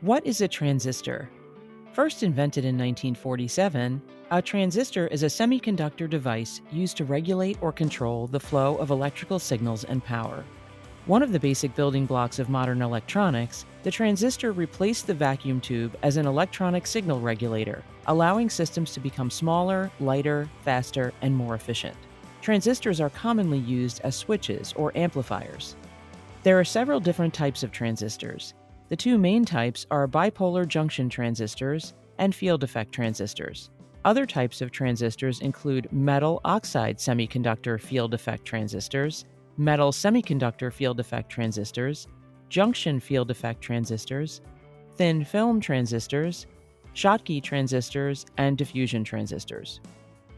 What is a transistor? First invented in 1947, a transistor is a semiconductor device used to regulate or control the flow of electrical signals and power. One of the basic building blocks of modern electronics, the transistor replaced the vacuum tube as an electronic signal regulator, allowing systems to become smaller, lighter, faster, and more efficient. Transistors are commonly used as switches or amplifiers. There are several different types of transistors. The two main types are bipolar junction transistors and field effect transistors. Other types of transistors include metal oxide semiconductor field effect transistors, metal semiconductor field effect transistors, junction field effect transistors, thin film transistors, Schottky transistors, and diffusion transistors.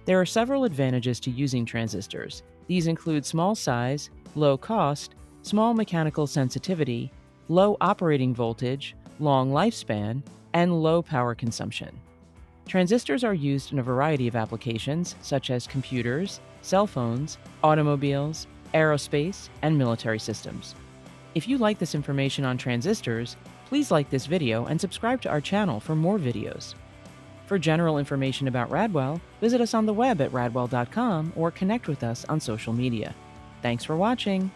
There are several advantages to using transistors. These include small size, low cost, small mechanical sensitivity, low operating voltage, long lifespan, and low power consumption. Transistors are used in a variety of applications such as computers, cell phones, automobiles, aerospace, and military systems. If you like this information on transistors, please like this video and subscribe to our channel for more videos. For general information about Radwell, visit us on the web at radwell.com or connect with us on social media. Thanks for watching!